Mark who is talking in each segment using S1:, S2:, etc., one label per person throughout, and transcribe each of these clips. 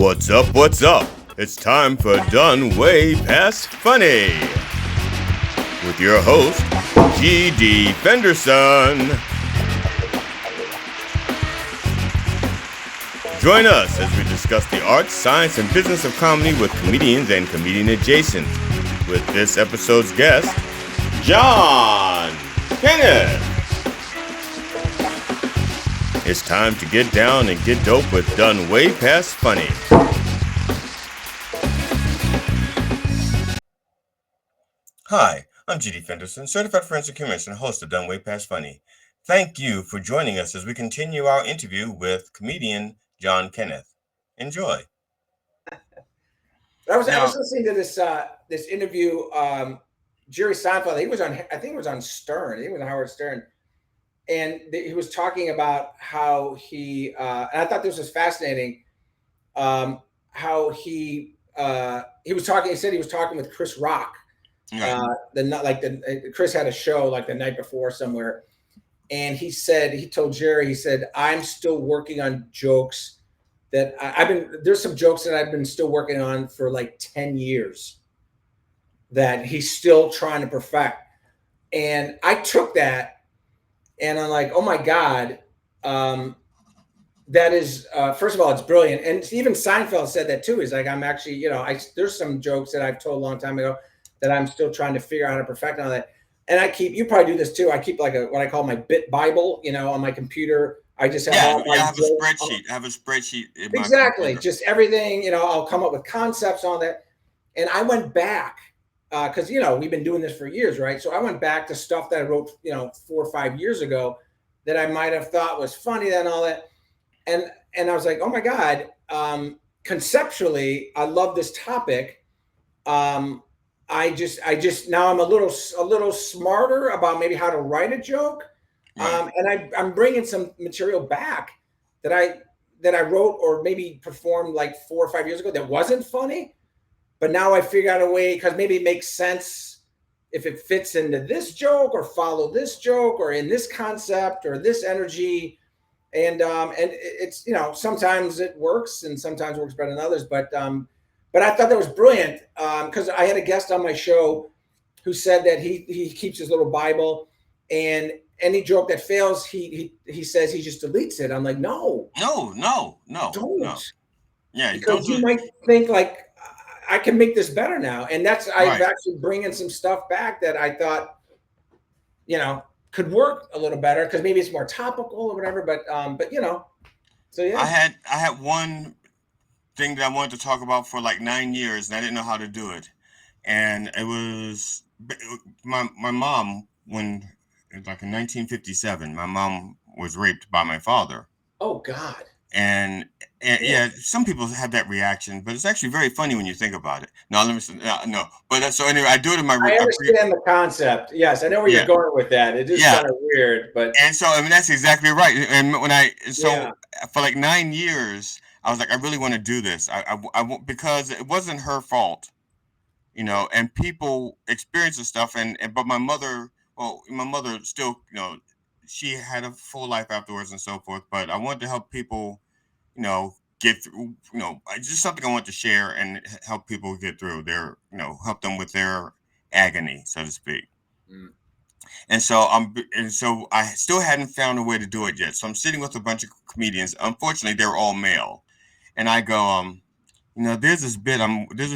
S1: What's up, what's up? It's time for Done Way Past Funny with your host, G.D. Fenderson. Join us as we discuss the art, science, and business of comedy with comedians and comedian adjacent. With this episode's guest, John Kenneth. It's time to get down and get dope with Done Way Past Funny. Hi, I'm G.D. Fenderson, Certified Forensic Humourist and host of Done Way Past Funny. Thank you for joining us as we continue our interview with comedian John Kenneth. Enjoy.
S2: I was listening to this interview. Jerry Seinfeld, I think it was on Stern. I think it was on Howard Stern. And he was talking about how he, and I thought this was fascinating, how he was talking, he said he was talking with Chris Rock. Right. Chris had a show like the night before somewhere. And he told Jerry, I'm still working on jokes that there's some jokes that I've been still working on for like 10 years that he's still trying to perfect. And I took that and I'm like, oh my God, that is, first of all, it's brilliant. And even Seinfeld said that too. He's like, I'm actually, there's some jokes that I've told a long time ago that I'm still trying to figure out how to perfect and all that. And you probably do this too. I keep like what I call my bit Bible, on my computer. I just have
S1: I have a spreadsheet. I have a spreadsheet.
S2: Exactly. Just everything, I'll come up with concepts on that. And I went back because, we've been doing this for years, right? So I went back to stuff that I wrote, 4 or 5 years ago that I might have thought was funny and all that. And I was like, oh my God, conceptually, I love this topic. I just now I'm a little smarter about maybe how to write a joke. Right. And I'm bringing some material back that I wrote or maybe performed like 4 or 5 years ago that wasn't funny. But now I figure out a way, because maybe it makes sense if it fits into this joke or follow this joke or in this concept or this energy. And it's, sometimes it works and sometimes it works better than others. But I thought that was brilliant because I had a guest on my show who said that he keeps his little Bible, and any joke that fails, he says he just deletes it. I'm like, no, don't. Yeah, because you might think like, I can make this better now. And I've actually bringing some stuff back that I thought, could work a little better because maybe it's more topical or whatever. But so yeah.
S1: I had one thing that I wanted to talk about for like 9 years, and I didn't know how to do it. And it was my mom, when like in 1957, my mom was raped by my father.
S2: Oh God.
S1: And yeah, some people have that reaction, but it's actually very funny when you think about it. No, no. But so anyway, I do it in my.
S2: I understand the concept. Yes, I know where you're going with that. It is kind of weird, but.
S1: And so that's exactly right. And when for like 9 years, I was like, I really want to do this. I because it wasn't her fault, and people experience this stuff. But my mother still, she had a full life afterwards and so forth. But I wanted to help people, get through, just something I want to share and help people get through their, help them with their agony, so to speak. Mm. And so I still hadn't found a way to do it yet. So I'm sitting with a bunch of comedians. Unfortunately, they're all male. And I go, there's this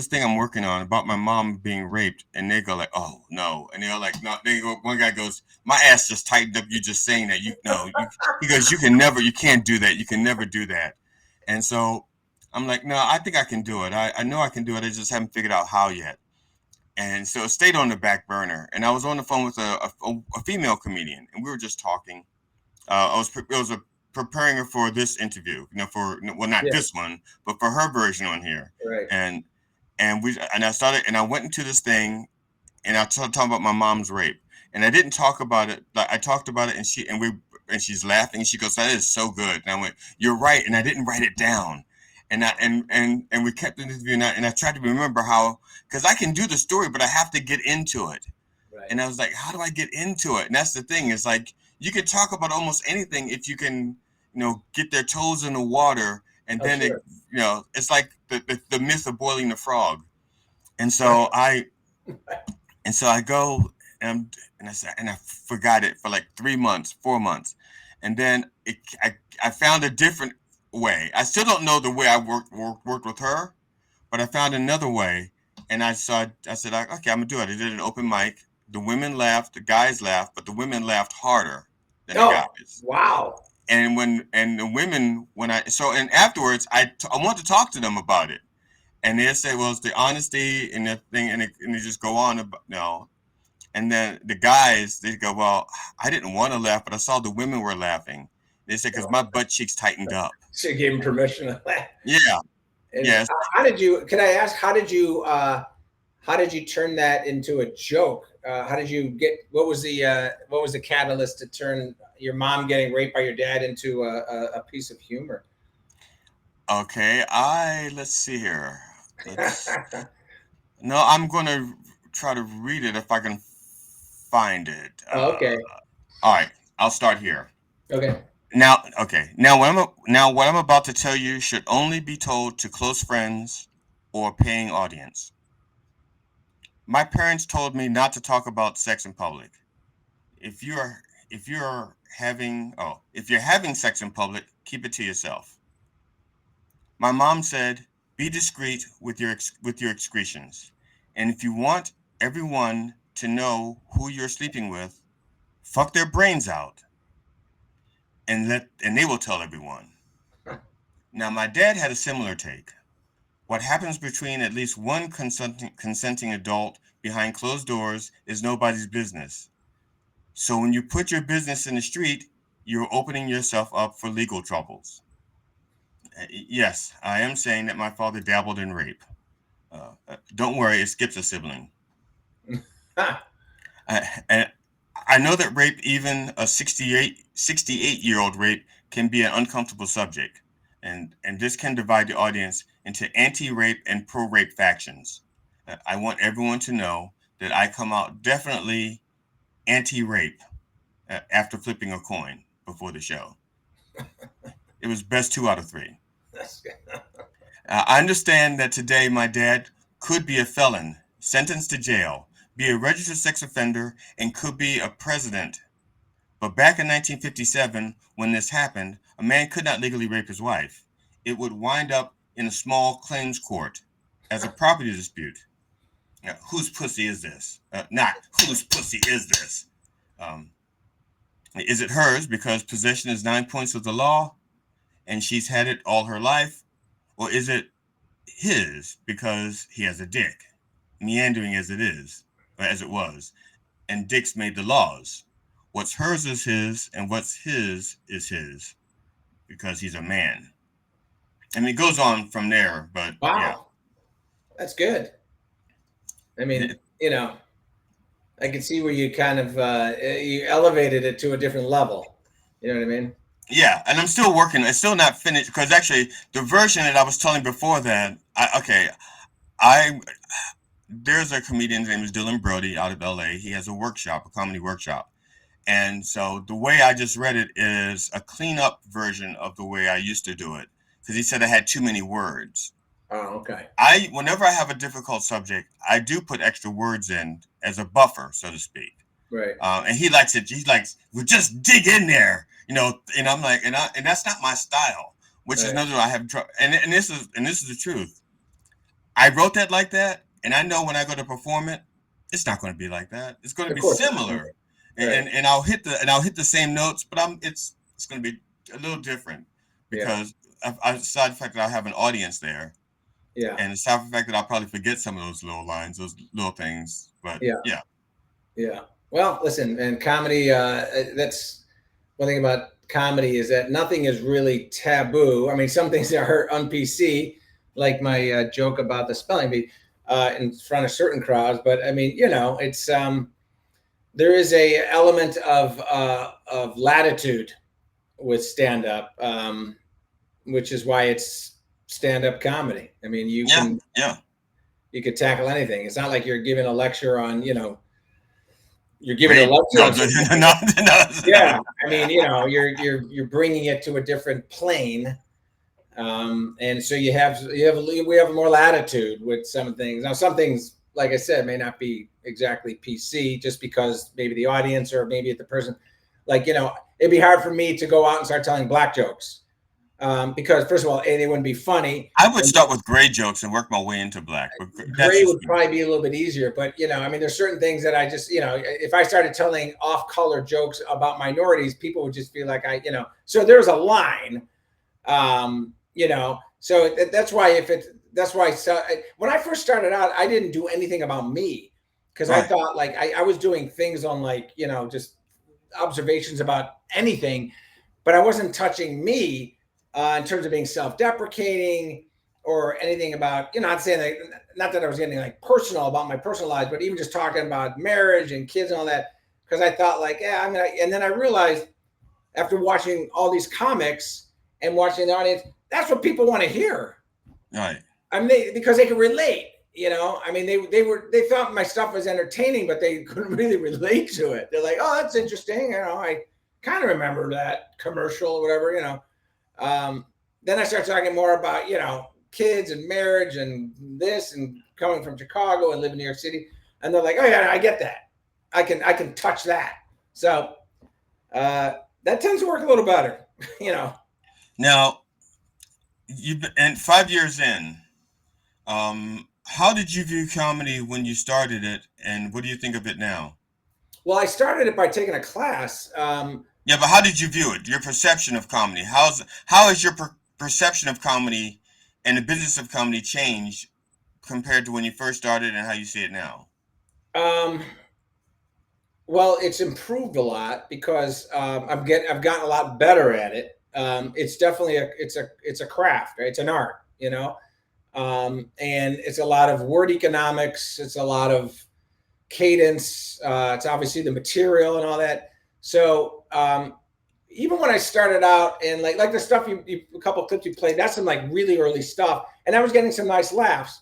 S1: thing I'm working on about my mom being raped. And they go like, oh no. And they're like, no, one guy goes, my ass just tightened up. You just saying that, he goes, you can't do that. You can never do that. And so I'm like, no, I think I can do it. I know I can do it. I just haven't figured out how yet. And so it stayed on the back burner. And I was on the phone with a female comedian, and we were just talking. I was preparing her for this interview, this one, but for her version on here.
S2: Right.
S1: And I went into this thing, and I started talking about my mom's rape. And I didn't talk about it. Like I talked about it, and she's laughing. And she goes, "That is so good." And I went, "You're right." And I didn't write it down. And we kept the interview, and I tried to remember how, because I can do the story, but I have to get into it. Right. And I was like, how do I get into it? And that's the thing, is like, you can talk about almost anything if you can, get their toes in the water and
S2: Oh,
S1: then
S2: sure.
S1: it's like the myth of boiling the frog. And
S2: Right.
S1: so I go and I forgot it for like 3 months, 4 months, and then I found a different way. I still don't know the way I worked with her, but I found another way, and I said, okay, I'm gonna do it. I did an open mic. The women laughed, the guys laughed, but the women laughed harder than the
S2: Oh,
S1: guys.
S2: wow.
S1: And the women, and afterwards I want to talk to them about it, and they say, well, it's the honesty and the thing, and they just go on about no. And then the guys, they go, well, I didn't want to laugh, but I saw the women were laughing. They said, because
S2: No.
S1: my butt cheeks tightened up.
S2: She gave him permission to laugh.
S1: Yeah.
S2: And
S1: Yes.
S2: how did you? Can I ask? How did you turn that into a joke? How did you get? What was the catalyst to turn your mom getting raped by your dad into a piece of humor?
S1: Okay. Let's see here. Let's, no, I'm going to try to read it if I can find it.
S2: Oh, okay.
S1: All right. I'll start here.
S2: Okay.
S1: Now what I'm about to tell you should only be told to close friends or a paying audience. My parents told me not to talk about sex in public. If you're if you're having sex in public, keep it to yourself. My mom said, "Be discreet with your excretions, and if you want everyone to know who you're sleeping with, fuck their brains out, and they will tell everyone." Now, my dad had a similar take. What happens between at least one consenting adult behind closed doors is nobody's business. So when you put your business in the street, you're opening yourself up for legal troubles. Yes, I am saying that my father dabbled in rape. Don't worry, it skips a sibling. And I know that rape, even a 68-year-old rape, can be an uncomfortable subject. And this can divide the audience into anti-rape and pro-rape factions. I want everyone to know that I come out definitely anti-rape after flipping a coin before the show. It was best 2 out of 3. I understand that today my dad could be a felon, sentenced to jail, be a registered sex offender, and could be a president. But back in 1957, when this happened, a man could not legally rape his wife. It would wind up in a small claims court as a property dispute. Now, whose pussy is this? Not whose pussy is this? Um, is it hers because possession is 9 points of the law and she's had it all her life? Or is it his because he has a dick, meandering as it is, or as it was, and dicks made the laws? What's hers is his, and what's his is his because he's a man. And it goes on from there, but yeah.
S2: Wow, that's good. I mean, I can see where you kind of you elevated it to a different level. You know what I mean?
S1: Yeah, and I'm still working. It's still not finished because actually the version that I was telling before that, I there's a comedian named is Dylan Brody out of LA. He has a comedy workshop. And so the way I just read it is a clean up version of the way I used to do it because he said I had too many words.
S2: Oh, okay.
S1: Whenever I have a difficult subject, I do put extra words in as a buffer, so to speak.
S2: Right.
S1: And he likes it. He's like, well, just dig in there, And I'm like, and that's not my style, which is
S2: Right.
S1: another I have trouble. And this is the truth. I wrote that like that, and I know when I go to perform it, it's not going to be like that. It's going to
S2: Of
S1: be
S2: course not.
S1: similar,
S2: Right.
S1: and I'll hit the same notes, but it's going to be a little different
S2: Yeah.
S1: because aside the fact that I have an audience there,
S2: Yeah.
S1: and aside from the fact that I'll probably forget some of those little lines, those little things, but
S2: Yeah.
S1: yeah.
S2: Yeah. Well, listen, and comedy, that's one thing about comedy is that nothing is really taboo. I mean, some things are on PC, like my joke about the spelling bee in front of certain crowds. But I mean, it's there is a element of latitude with stand up, which is why it's stand up comedy. I mean,
S1: Yeah, yeah.
S2: you could tackle anything. It's not like you're giving a lecture on you're giving a
S1: Rape.
S2: lecture
S1: No,
S2: on something.
S1: no, no,
S2: Yeah, I mean, you're bringing it to a different plane, And so we have more latitude with some things. Now, some things, like I said, may not be exactly PC, just because maybe the audience or maybe the person, like, it'd be hard for me to go out and start telling black jokes. Because first of all, they wouldn't be funny.
S1: I would start with gray jokes and work my way into black. But that's
S2: Gray
S1: just
S2: would probably be a little bit easier, but I mean, there's certain things that I just, if I started telling off-color jokes about minorities, people would just feel like so there's a line, so that's why when I first started out, I didn't do anything about me, because I thought like I was doing things on like, just observations about anything, but I wasn't touching me in terms of being self-deprecating or anything about, not saying that, not that I was getting like personal about my personal life, but even just talking about marriage and kids and all that, because I thought like, and then I realized after watching all these comics and watching the audience, that's what people want to hear.
S1: Right.
S2: I mean, because they can relate. I mean, they thought my stuff was entertaining, but they couldn't really relate to it. They're like, "Oh, that's interesting." I kind of remember that commercial or whatever. Then I started talking more about kids and marriage and this, and coming from Chicago and living in New York City, and they're like, "Oh yeah, I get that. I can touch that." So that tends to work a little better.
S1: Now, and 5 years in, how did you view comedy when you started it, and what do you think of it now?
S2: Well, I started it by taking a class.
S1: Yeah, but how did you view it? Your perception of comedy. How has your perception of comedy and the business of comedy changed compared to when you first started, and how you see it now?
S2: Well, it's improved a lot because I've gotten a lot better at it. It's definitely it's a craft, right? It's an art, and it's a lot of word economics. It's a lot of cadence. It's obviously the material and all that. So even when I started out, and like the stuff a couple of clips you played, that's some like really early stuff, and I was getting some nice laughs.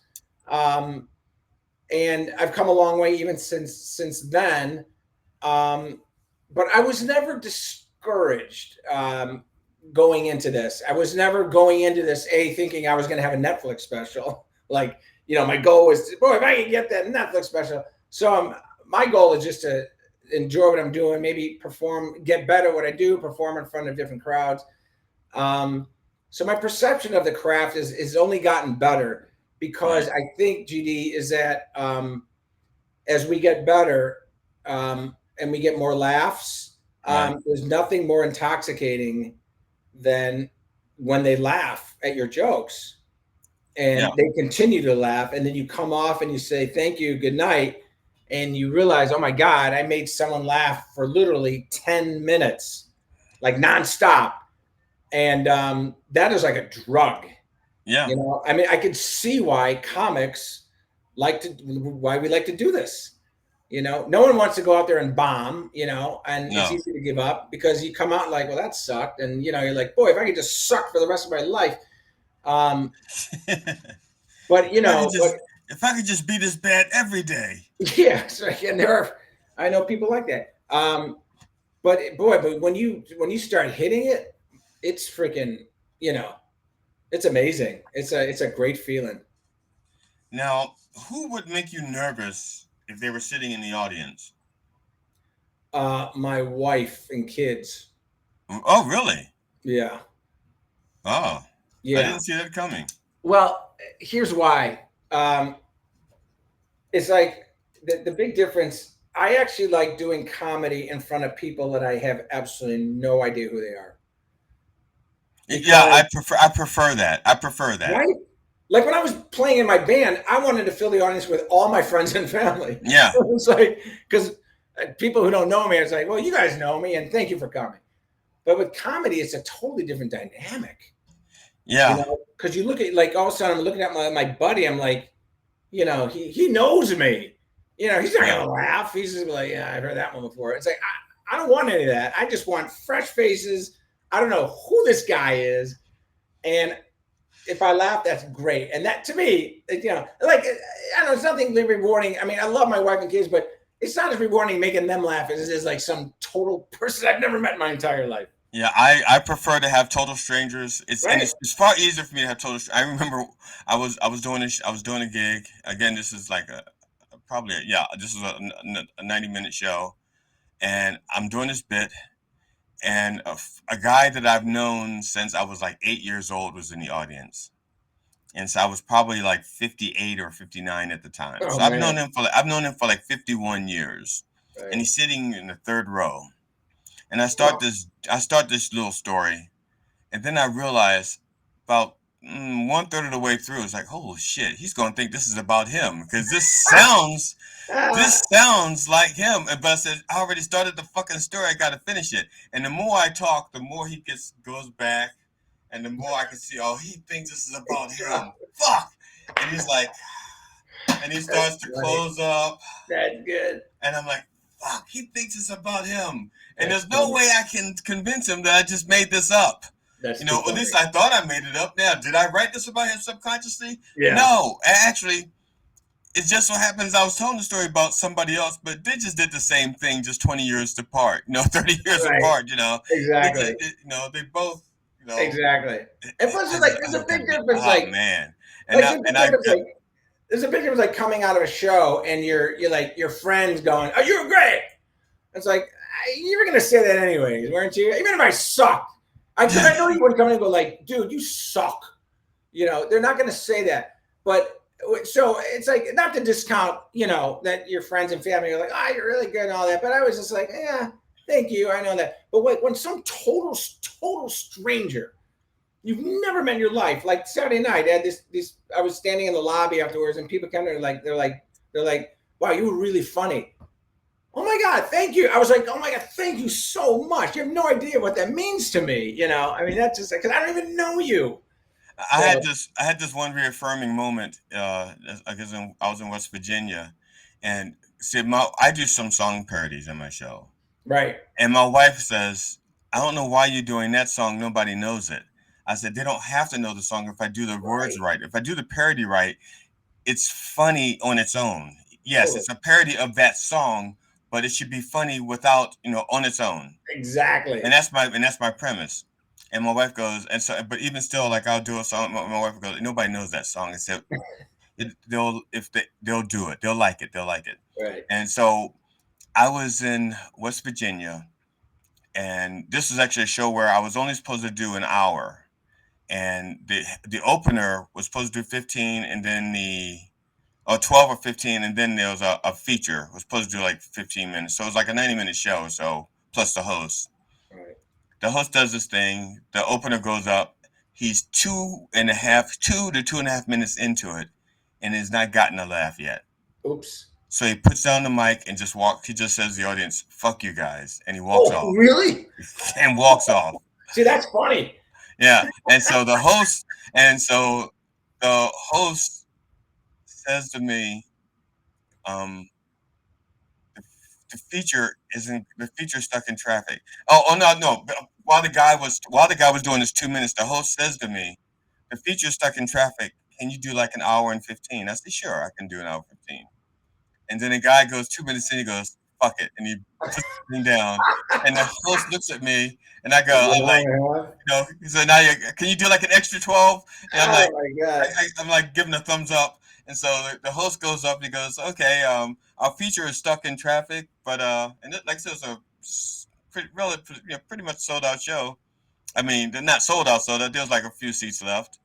S2: And I've come a long way even since then. But I was never discouraged going into this. I was never going into this thinking I was going to have a Netflix special. Like, my goal was, boy, if I can get that Netflix special. So my goal is just to enjoy what I'm doing, maybe perform, get better at what I do, perform in front of different crowds. So my perception of the craft is only gotten better, because I think, GD, is that as we get better and we get more laughs, there's nothing more intoxicating than when they laugh at your jokes and they continue to laugh, and then you come off and you say thank you, good night, and you realize, oh my God, I made someone laugh for literally 10 minutes, like nonstop. And that is like a drug.
S1: Yeah.
S2: I mean, I could see why comics why we like to do this. No one wants to go out there and bomb, and it's easy to give up, because you come out like, well, that sucked. And, you're like, boy, if I could just suck for the rest of my life. But,
S1: if I could just be this bad every day.
S2: Yeah. So, and I know people like that. But when you start hitting it, it's freaking, it's amazing. It's a great feeling.
S1: Now, who would make you nervous if they were sitting in the audience?
S2: My wife and kids.
S1: Oh, really?
S2: Yeah.
S1: Oh, yeah. I didn't see that coming.
S2: Well, here's why. It's like the big difference. I actually like doing comedy in front of people that I have absolutely no idea who they are.
S1: Because, I prefer that.
S2: Right? Like when I was playing in my band, I wanted to fill the audience with all my friends and family.
S1: Yeah.
S2: It's like, because people who don't know me, it's like, well, you guys know me and thank you for coming. But with comedy, it's a totally different dynamic.
S1: Yeah.
S2: Because you look at, like, all of a sudden I'm looking at my buddy, I'm like, he knows me. He's not going to laugh. He's just like, yeah, I've heard that one before. It's like, I don't want any of that. I just want fresh faces. I don't know who this guy is. And if I laugh, that's great. And that, to me, like, I know it's nothing rewarding. I mean, I love my wife and kids, but it's not as rewarding making them laugh as it is like some total person I've never met in my entire life.
S1: Yeah, I prefer to have total strangers.
S2: Right.
S1: It's far easier for me to have total. I remember I was doing a gig again. This is like probably yeah. This is a 90-minute show, and I'm doing this bit, and a guy that I've known since I was like 8 years old was in the audience, and so I was probably like 58 or 59 at the time.
S2: Oh
S1: So
S2: man.
S1: I've known him for like 51 years, and
S2: Right.
S1: he's sitting in the third row, and
S2: Oh,
S1: I start this little story. And then I realized about one third of the way through, it's like, holy shit, he's going to think this is about him because
S2: ah,
S1: this sounds like him. But I said, I already started the fucking story. I got to finish it. And the more I talk, the more goes back, and the more I can see, oh, he thinks this is about
S2: ah,
S1: him. Fuck. And he's like, and he
S2: that's
S1: starts to
S2: funny.
S1: close up,
S2: That's good.
S1: and I'm like, fuck, he thinks it's about him. And
S2: That's
S1: there's no
S2: funny.
S1: way I can convince him that I just made this up.
S2: That's
S1: You
S2: too
S1: know, at least
S2: funny.
S1: I thought I made it up. Now, did I write this about him subconsciously?
S2: Yeah.
S1: No, actually, it just so happens I was telling the story about somebody else, but they just did the same thing, just 20 years apart. You know, 30 years
S2: Right.
S1: apart. You know,
S2: Exactly.
S1: you know, they both. You know,
S2: Exactly. And plus, it's like there's a big difference.
S1: oh man,
S2: Like there's a big
S1: I
S2: difference. Like there's a big difference. Like coming out of a show and you're like your friends going, "Oh, you're great." It's like you were gonna say that anyways, weren't you? Even if I sucked, because I know you wouldn't come in and go like, "Dude, you suck." You know, they're not gonna say that. But so it's like not to discount, you know, that your friends and family are like, "Oh, you're really good" and all that. But I was just like, "Yeah, thank you, I know that." But when some total stranger you've never met in your life. Like Saturday night, I had this. I was standing in the lobby afterwards, and people come there like they're like, "Wow, you were really funny." Oh my god, thank you. I was like, "Oh my god, thank you so much." You have no idea what that means to me. You know, I mean, that's just because I don't even know you. So
S1: I had this one reaffirming moment. I guess I was in West Virginia, and see, I do some song parodies in my show.
S2: right,
S1: And my wife says, I don't know why you're doing that song. Nobody knows it. I said, they don't have to know the song if I do the words
S2: right,
S1: right. If I do the parody right, it's funny on its own. Yes,
S2: totally,
S1: it's a parody of that song, but it should be funny without, you know, on its own.
S2: exactly.
S1: And that's my premise. And my wife goes, and so, but even still, like I'll do a song. My wife goes, nobody knows that song except they'll do it. They'll like it. They'll like it.
S2: Right.
S1: And so I was in West Virginia, and this was actually a show where I was only supposed to do an hour, and the opener was supposed to do 15, and then the or 12 or 15, and then there was a feature was supposed to do like 15 minutes, so it was like a 90-minute show. So plus
S2: Right.
S1: the host does this thing, the opener goes up, he's 2 to 2.5 minutes into it, and has not gotten a laugh yet.
S2: Oops.
S1: So he puts down the mic and just walk. He just says to the audience, "Fuck you guys," and he walks
S2: Oh,
S1: off.
S2: really?
S1: And walks off.
S2: See, that's funny.
S1: Yeah. And so the host says to me, um, the feature isn't the feature stuck in traffic. Oh no, no. While the guy was doing his 2 minutes, the host says to me, the feature stuck in traffic. Can you do like an hour and 15? I said, sure, I can do an hour 15. And then the guy goes 2 minutes in, he goes, fuck it. And he puts the thing down. And the host looks at me and I go,
S2: Is it
S1: I'm
S2: an
S1: like,
S2: hour and a half?
S1: you know, he said, now can you do like an extra 12? And I'm
S2: Oh
S1: like,
S2: my god.
S1: I'm like giving a thumbs up. And so the host goes up and he goes, okay, our feature is stuck in traffic, but, and like I said, it's a pretty much sold out show. I mean, they're not sold out, so there's like a few seats left.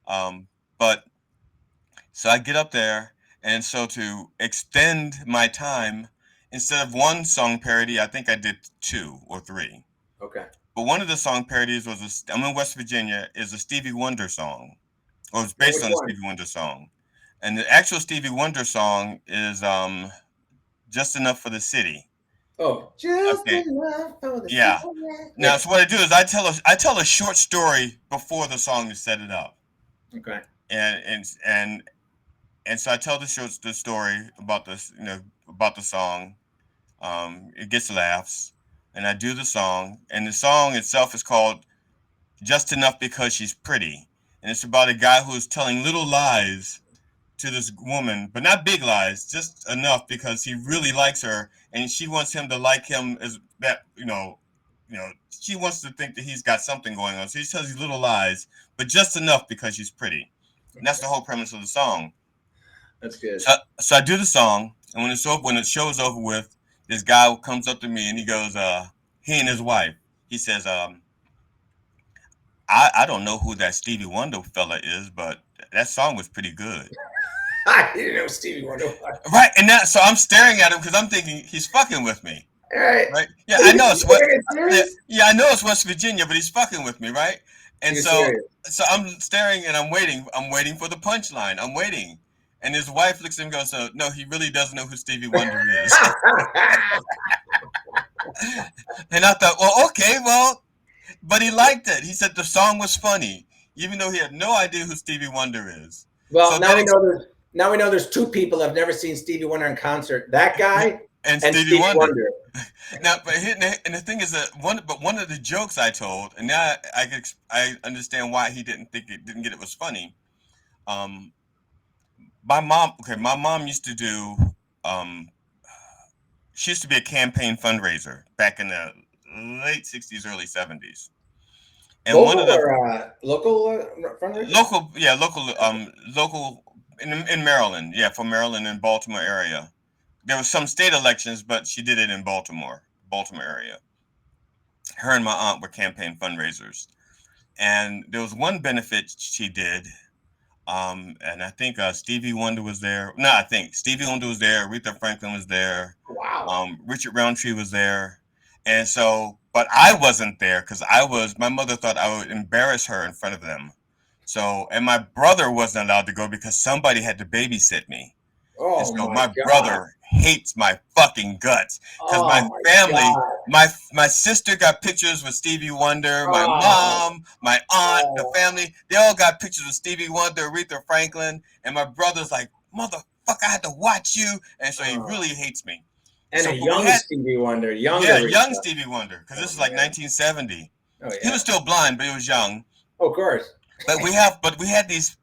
S1: But so I get up there, and so to extend my time, instead of one song parody, I think I did two or three.
S2: Okay.
S1: But one of the song parodies I'm in West Virginia, is a Stevie Wonder song, or it's
S2: Now,
S1: based
S2: which
S1: on a
S2: one?
S1: Stevie Wonder song. And the actual Stevie Wonder song is Just Enough for the City.
S2: Oh, just
S1: Okay.
S2: enough for the city.
S1: Yeah. Now,
S2: Yeah.
S1: so what I do is I tell a short story before the song to set it up.
S2: Okay.
S1: And and so I tell the story about about the song. It gets laughs, and I do the song, and the song itself is called "Just Enough Because She's Pretty," and it's about a guy who is telling little lies to this woman, but not big lies, just enough because he really likes her, and she wants him to like him as that she wants to think that he's got something going on. So he tells these little lies, but just enough because she's pretty. And that's the whole premise of the song.
S2: That's good.
S1: So I do the song, and when the show is over with, this guy comes up to me and he goes, he and his wife. He says, I don't know who that Stevie Wonder fella is, but that song was pretty good.
S2: I didn't know Stevie Wonder was.
S1: Right, and so I'm staring at him because I'm thinking he's fucking with me.
S2: Right.
S1: Yeah, I know it's I know it's West Virginia, but he's fucking with me, right? And so I'm staring and I'm waiting for the punchline. I'm waiting. And his wife looks at him and goes, so, no, he really doesn't know who Stevie Wonder is. And I thought, well, okay, but he liked it. He said the song was funny, even though he had no idea who Stevie Wonder is.
S2: Well, so now we know there's two people that have never seen Stevie Wonder in concert. That guy and Stevie Wonder.
S1: Now, and the thing is that one of the jokes I told, and now I understand why he didn't get it was funny. My mom used to do. She used to be a campaign fundraiser back in the late '60s, early '70s.
S2: And local one of the local fundraiser.
S1: Local in Maryland, for Maryland and Baltimore area. There was some state elections, but she did it in Baltimore area. Her and my aunt were campaign fundraisers, and there was one benefit she did. And I think Stevie Wonder was there. No, I think Stevie Wonder was there. Aretha Franklin was there.
S2: Wow.
S1: Richard Roundtree was there. And so, but I wasn't there because my mother thought I would embarrass her in front of them. So, and my brother wasn't allowed to go because somebody had to babysit me.
S2: Oh,
S1: and so my brother hates my fucking guts because my family, my sister got pictures with Stevie Wonder, my mom, my aunt, the family, they all got pictures with Stevie Wonder, Aretha Franklin, and my brother's like, motherfucker, I had to watch you, and so he really hates me.
S2: And
S1: so
S2: a young Stevie Wonder, young
S1: Stevie Wonder, because this is like 1970. Oh, yeah. He was still blind, but he was young.
S2: Oh, of course.
S1: But we had these,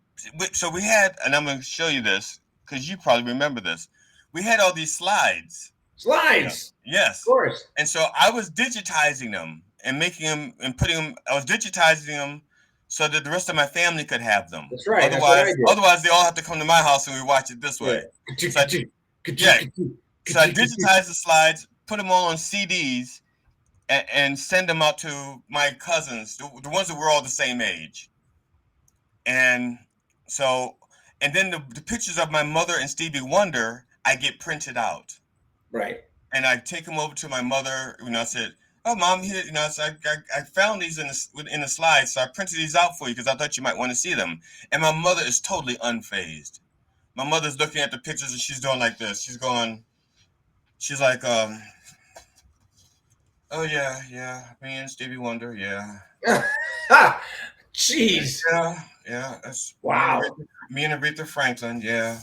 S1: so we had, and I'm going to show you this because you probably remember this. We had all these slides.
S2: Slides.
S1: Yes.
S2: Of course.
S1: And so I was digitizing them and making them and putting them. I was digitizing them so that the rest of my family could have them.
S2: That's right.
S1: Otherwise, they all have to come to my house and we watch it this way. Yeah. So I digitized the slides, put them all on CDs, and send them out to my cousins, the ones that were all the same age. And so, and then the pictures of my mother and Stevie Wonder, I get printed out.
S2: Right.
S1: And I take them over to my mother. I said, "Oh, Mom, here, so I found these in the slides, so I printed these out for you because I thought you might want to see them." And my mother is totally unfazed. My mother's looking at the pictures and she's doing like this. She's like, "Oh yeah, me and Stevie Wonder, yeah."
S2: Jeez.
S1: Yeah, that's
S2: wow.
S1: Me and Aretha Franklin, yeah.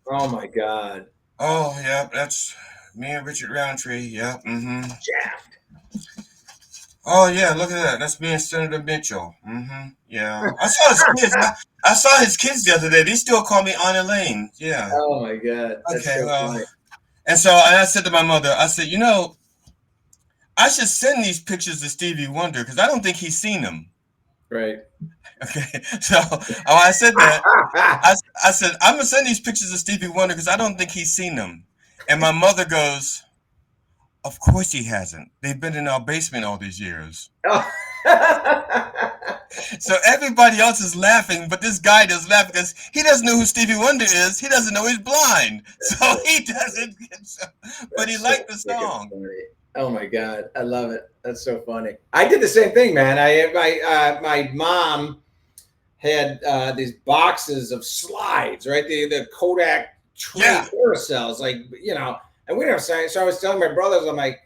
S2: Oh my God.
S1: Oh yeah, that's me and Richard Roundtree, yeah. Mm-hmm.
S2: Shaft.
S1: Oh yeah, look at that. That's me and Senator Mitchell. Mm-hmm. Yeah. I saw his kids. I saw his kids the other day. They still call me Aunt Elaine. Yeah.
S2: Oh my God. That's
S1: okay,
S2: so funny.
S1: And so I said to my mother, I said, I should send these pictures to Stevie Wonder because I don't think he's seen them.
S2: Right.
S1: Okay. So I said that. I said, I'm going to send these pictures to Stevie Wonder because I don't think he's seen them. And my mother goes, of course he hasn't. They've been in our basement all these years. Oh. So everybody else is laughing, but this guy doesn't laugh because he doesn't know who Stevie Wonder is. He doesn't know he's blind. So he doesn't. But he liked the song.
S2: Oh my God. I love it. That's so funny. I did the same thing, man. My mom had these boxes of slides, right? The Kodak carousels, and we don't say. So I was telling my brothers, I'm like,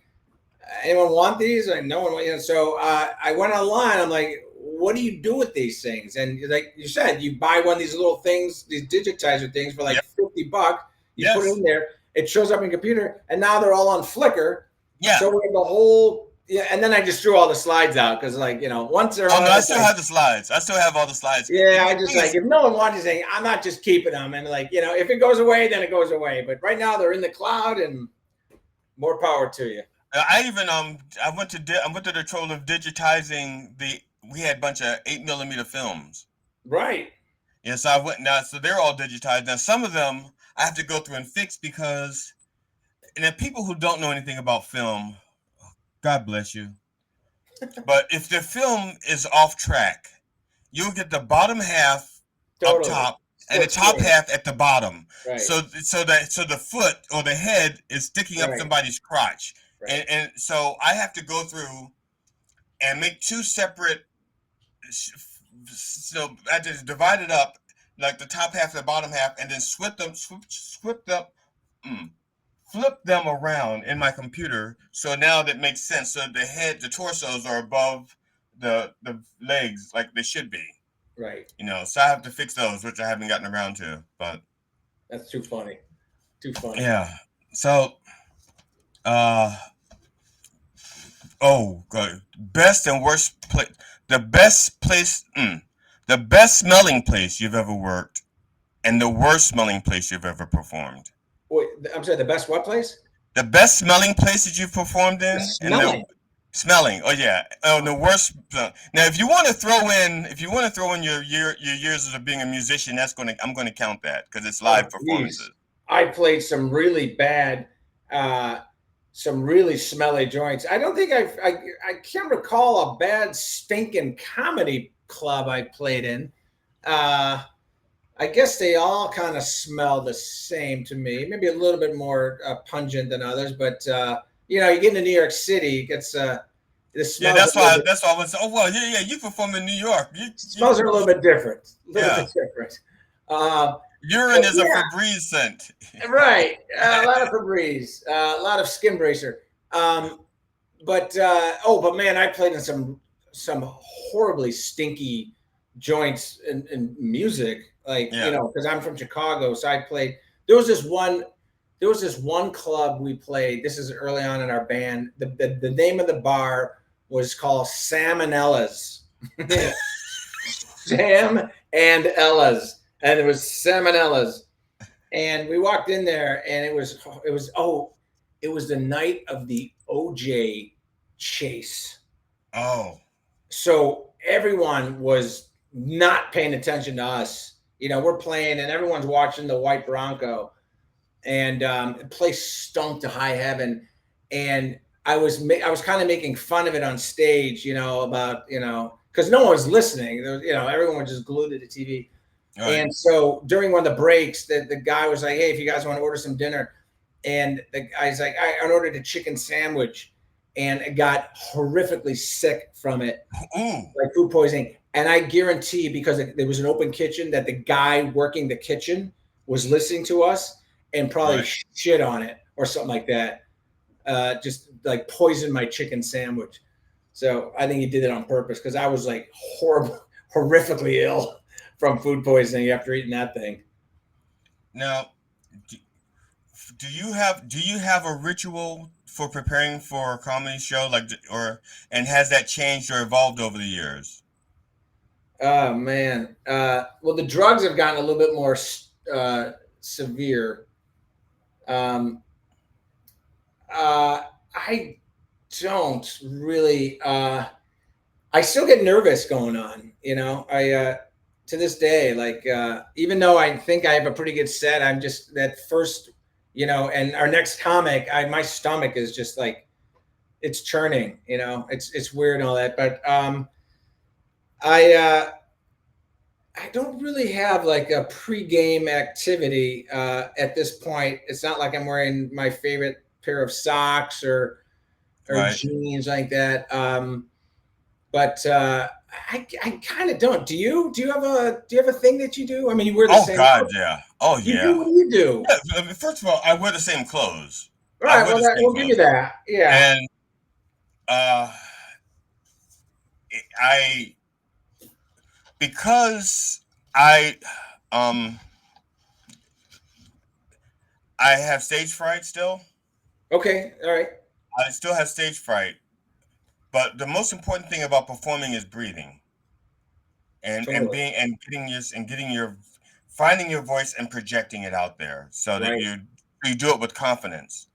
S2: anyone want these? Like, no one. So I went online. I'm like, what do you do with these things? And like you said, you buy one of these little things, these digitizer things for like $50. You put it in there. It shows up in your computer, and now they're all on Flickr. Yeah. So we have the whole. Yeah, and then I just threw all the slides out because, once they're.
S1: Oh no, I still have the slides. I still have all the slides.
S2: Yeah, I just if no one wants anything, I'm not just keeping them. And if it goes away, then it goes away. But right now they're in the cloud, and more power to you.
S1: I went to the trouble of digitizing we had a bunch of 8 millimeter films.
S2: Right.
S1: Yes, I went now, so they're all digitized. Now some of them I have to go through and fix because, and then people who don't know anything about film, God bless you. But if the film is off track, you'll get the bottom half up
S2: Totally.
S1: top and the
S2: Split
S1: top
S2: screen.
S1: half at the bottom.
S2: Right.
S1: So the foot or the head is sticking up
S2: Right.
S1: somebody's crotch.
S2: Right.
S1: And so I have to go through and make two separate, so I just divide it up like the top half and the bottom half, and then mm, flip them around in my computer. So now that makes sense. So the torsos are above the legs like they should be.
S2: Right.
S1: So I have to fix those, which I haven't gotten around to. But
S2: That's too funny. Too funny.
S1: yeah. So uh oh, good. Best and worst place. The best place. The best smelling place you've ever worked, and the worst smelling place you've ever performed.
S2: Wait, I'm sorry. The best what place?
S1: The best smelling place that you've performed
S2: The
S1: in, and the
S2: smelling.
S1: smelling. Oh yeah. Oh, the worst. Now, if you want to throw in your years of being a musician, I'm going to count that because it's live
S2: Oh,
S1: performances.
S2: geez. I played some really bad, some really smelly joints. I don't think I can't recall a bad stinking comedy club I played in. I guess they all kind of smell the same to me. Maybe a little bit more pungent than others, but you get into New York City, it gets the
S1: Yeah,
S2: smells a little bit.
S1: that's why I was. Oh well, yeah. You perform in New York.
S2: Smells are a little bit different. A little
S1: Yeah.
S2: bit different. Um,
S1: Urine is a
S2: yeah,
S1: Febreze scent.
S2: right. A lot of Febreze, a lot of skin bracer. But man, I played in some horribly stinky joints in music, like
S1: Yeah.
S2: because I'm from Chicago, so I played. There was this one. There was this one club we played. This is early on in our band. The name of the bar was called Salmonella's. Sam and Ella's, and it was Salmonella's. And we walked in there, and it was the night of the OJ chase.
S1: Oh.
S2: So everyone was not paying attention to us. We're playing, and everyone's watching the white Bronco, and the place stunk to high heaven. And I was kind of making fun of it on stage, about because no one was listening. There was, everyone was just glued to the TV.
S1: Right.
S2: And so during one of the breaks, the guy was like, "Hey, if you guys want to order some dinner," and the guy's like, "I ordered a chicken sandwich," and I got horrifically sick from it, like food poisoning. And I guarantee, because there was an open kitchen, that the guy working the kitchen was listening to us and probably shit on it or something like that. Just like poisoned my chicken sandwich. So I think he did it on purpose, because I was like horrifically ill from food poisoning after eating that thing.
S1: Now, do you have a ritual for preparing for a comedy show, and has that changed or evolved over the years?
S2: Oh man. Well, the drugs have gotten a little bit more severe. I don't really. I still get nervous going on. I to this day, like even though I think I have a pretty good set, I'm just that first, and our next comic, my stomach is just like it's churning. It's weird and all that, but I don't really have like a pre-game activity at this point. It's not like I'm wearing my favorite pair of socks or jeans like that. But I kind of don't. Do you have a thing that you do? I mean, you wear the same.
S1: Oh God, yeah. Oh
S2: You
S1: yeah.
S2: do? What do you do?
S1: Yeah, first of all, I wear the same clothes.
S2: All right. Well, we'll give you that. Yeah.
S1: And I because I have stage fright still.
S2: Okay. All right.
S1: I still have stage fright, but the most important thing about performing is breathing, and
S2: Totally.
S1: getting your finding your voice and projecting it out there so that
S2: Right.
S1: you do it with confidence.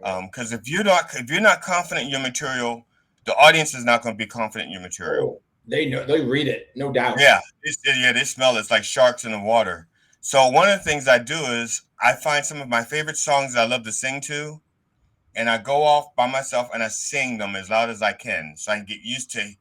S1: Because if you're not confident in your material, the audience is not going to be confident in your material.
S2: Oh, they know, they read it, no doubt.
S1: Yeah, they smell it. It's like sharks in the water. So one of the things I do is I find some of my favorite songs I love to sing to, and I go off by myself and I sing them as loud as I can, so I can get used to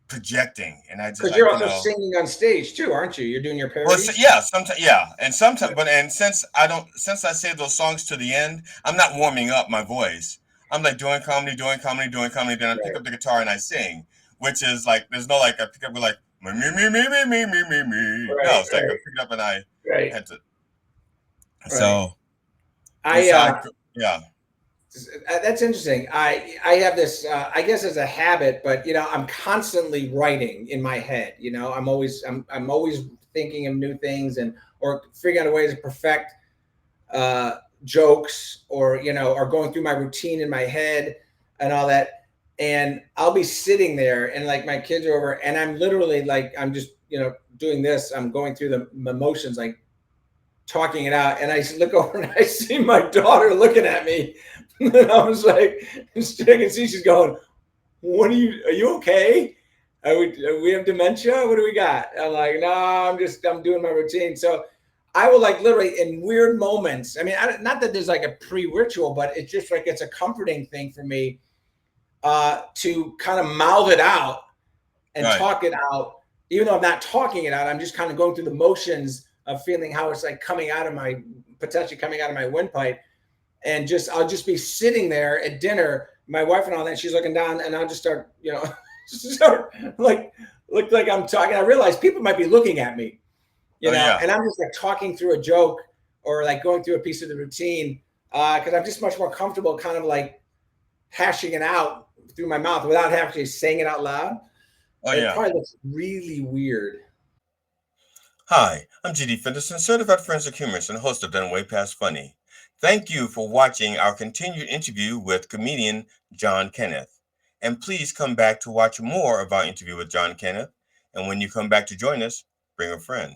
S1: projecting. And I just
S2: Because
S1: like,
S2: you're also singing on stage too, aren't you? You're doing your
S1: well,
S2: parodies.
S1: yeah, sometimes, yeah, and sometimes, but and since I save those songs to the end, I'm not warming up my voice. I'm like doing comedy, doing comedy, doing comedy. Then I pick
S2: Right.
S1: up the guitar and I sing, which is like there's no like I pick up with like me me me me me me me me me. No,
S2: Right.
S1: it's like I pick it up and I
S2: Right.
S1: had to.
S2: Right.
S1: So
S2: I
S1: it's yeah.
S2: That's interesting. I have this I guess as a habit, but I'm constantly writing in my head. I'm always thinking of new things and or figuring out ways to perfect jokes or or going through my routine in my head and all that. And I'll be sitting there and like my kids are over and I'm literally like I'm just doing this. I'm going through the emotions like talking it out, and I look over and I see my daughter looking at me, and I was like, I can see she's going, "What are you okay? We have dementia? What do we got?" I'm like, "No, I'm doing my routine." So I will like literally in weird moments. I mean, not that there's like a pre-ritual, but it's just like it's a comforting thing for me to kind of mouth it out and
S1: Right.
S2: talk it out, even though I'm not talking it out. I'm just kind of going through the motions of feeling how it's like potentially coming out of my windpipe. And I'll just be sitting there at dinner, my wife and all that, she's looking down and I'll just start, start like, look like I'm talking. I realize people might be looking at me,
S1: Yeah.
S2: and I'm just like talking through a joke or like going through a piece of the routine. Cause I'm just much more comfortable kind of like hashing it out through my mouth without actually saying it out loud.
S1: Oh
S2: It
S1: yeah.
S2: probably looks really weird.
S1: Hi, I'm GD Fenderson, Certified Forensic Humorist and host of Done Way Past Funny. Thank you for watching our continued interview with comedian John Kenneth. And please come back to watch more of our interview with John Kenneth. And when you come back to join us, bring a friend.